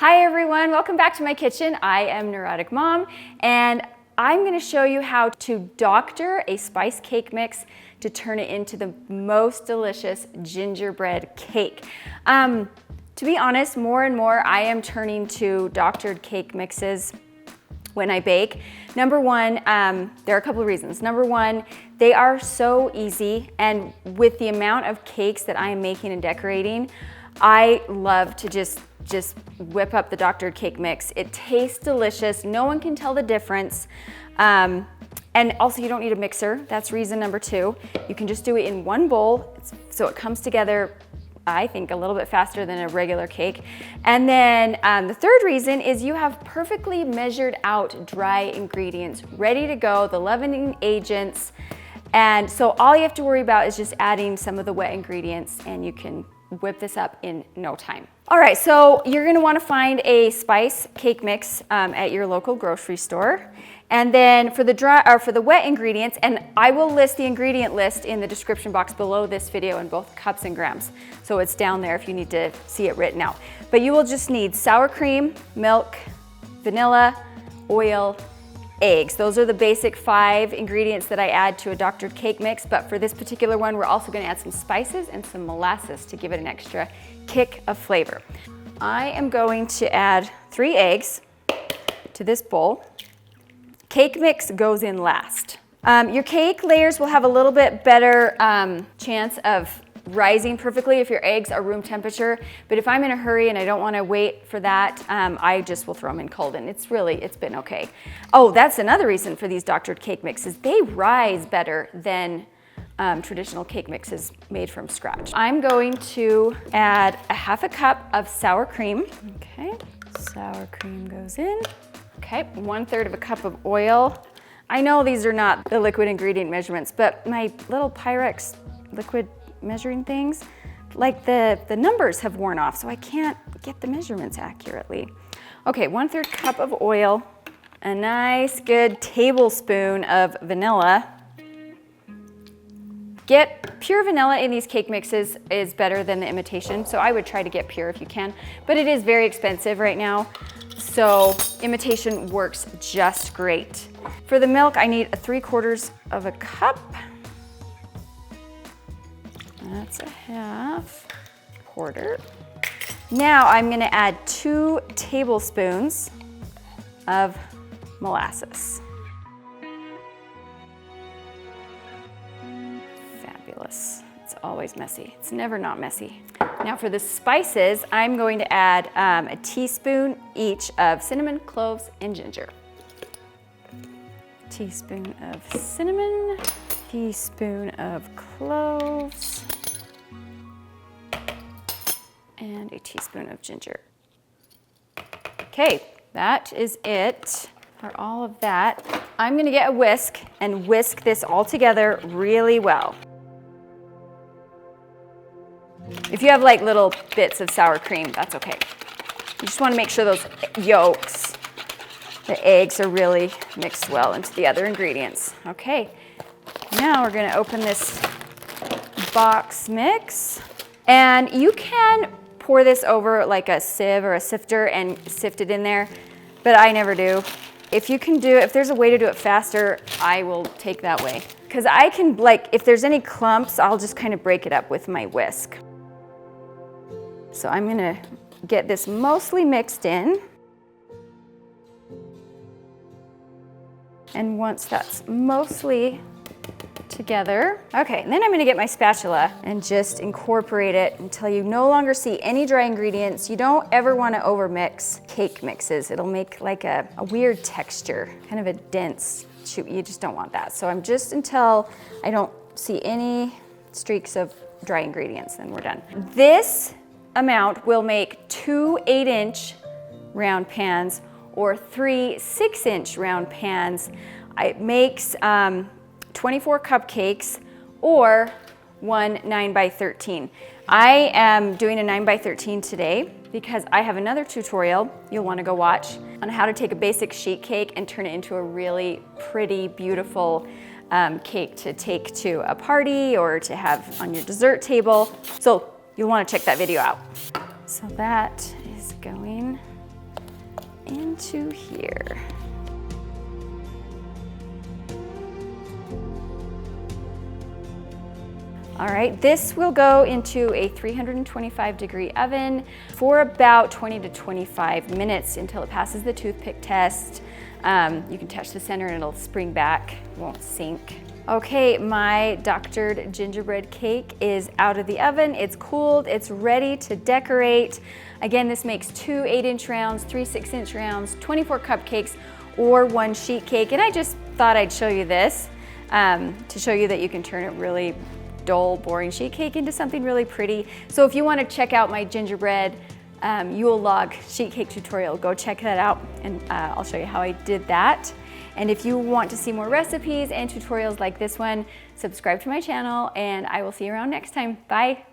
Hi everyone, welcome back to my kitchen. I am Neurotic Mom and I'm going to show you how to doctor a spice cake mix to turn it into the most delicious gingerbread cake. To be honest, more and more I am turning to doctored cake mixes when I bake. Number one, there are a couple of reasons. Number one, they are so easy, and with the amount of cakes that I am making and decorating, I love to just whip up the doctored cake mix. It tastes delicious. No one can tell the difference. And also you don't need a mixer. That's reason number two. You can just do it in one bowl, so it comes together, I think, a little bit faster than a regular cake. And then the third reason is you have perfectly measured out dry ingredients ready to go, the leavening agents. And so all you have to worry about is just adding some of the wet ingredients, and you can whip this up in no time. All right, so you're gonna wanna find a spice cake mix at your local grocery store. And then for the wet ingredients, and I will list the ingredient list in the description box below this video in both cups and grams. So it's down there if you need to see it written out. But you will just need sour cream, milk, vanilla, oil, eggs. Those are the basic 5 ingredients that I add to a doctored cake mix, but for this particular one, we're also gonna add some spices and some molasses to give it an extra kick of flavor. I am going to add 3 eggs to this bowl. Cake mix goes in last. Your cake layers will have a little bit better chance of rising perfectly if your eggs are room temperature, but if I'm in a hurry and I don't want to wait for that, I just will throw them in cold, and it's been okay. Oh, that's another reason for these doctored cake mixes. They rise better than traditional cake mixes made from scratch. I'm going to add a 1/2 cup of sour cream. Okay, sour cream goes in. Okay, 1/3 of a cup of oil. I know these are not the liquid ingredient measurements, but my little Pyrex liquid measuring things, like the numbers have worn off, so I can't get the measurements accurately. Okay, 1/3 cup of oil, a nice good tablespoon of vanilla. Get pure vanilla in these cake mixes is better than the imitation, so I would try to get pure if you can, but it is very expensive right now, so imitation works just great. For the milk, I need 3/4 of a cup. That's a 1/2, 1/4. Now I'm gonna add 2 tablespoons of molasses. Fabulous. It's always messy. It's never not messy. Now for the spices, I'm going to add a teaspoon each of cinnamon, cloves, and ginger. Teaspoon of cinnamon, teaspoon of cloves, and a teaspoon of ginger. Okay, that is it for all of that. I'm gonna get a whisk and whisk this all together really well. If you have like little bits of sour cream, that's okay. You just wanna make sure those yolks, the eggs, are really mixed well into the other ingredients. Okay, now we're gonna open this box mix, and you can pour this over like a sieve or a sifter and sift it in there, but I never do. If there's a way to do it faster, I will take that way. Because I can, if there's any clumps, I'll just kind of break it up with my whisk. So I'm gonna get this mostly mixed in. And once that's mostly together, okay, and then I'm gonna get my spatula and just incorporate it until you no longer see any dry ingredients. You don't ever wanna overmix cake mixes. It'll make like a weird texture, kind of a dense shoot. You just don't want that. So I'm just until I don't see any streaks of dry ingredients, then we're done. This amount will make 2 8-inch round pans or 3 6-inch round pans. It makes 24 cupcakes or 1 9x13. I am doing a 9x13 today because I have another tutorial you'll want to go watch on how to take a basic sheet cake and turn it into a really pretty, beautiful cake to take to a party or to have on your dessert table. So you'll want to check that video out. So that is going into here. All right, this will go into a 325-degree oven for about 20 to 25 minutes until it passes the toothpick test. You can touch the center and it'll spring back, won't sink. Okay, my doctored gingerbread cake is out of the oven. It's cooled, it's ready to decorate. Again, this makes 2 8-inch rounds, 3 6-inch rounds, 24 cupcakes, or 1 sheet cake. And I just thought I'd show you this to show you that you can turn it really dull, boring sheet cake into something really pretty. So if you want to check out my gingerbread Yule log sheet cake tutorial, go check that out, and I'll show you how I did that. And if you want to see more recipes and tutorials like this one, subscribe to my channel, and I will see you around next time. Bye.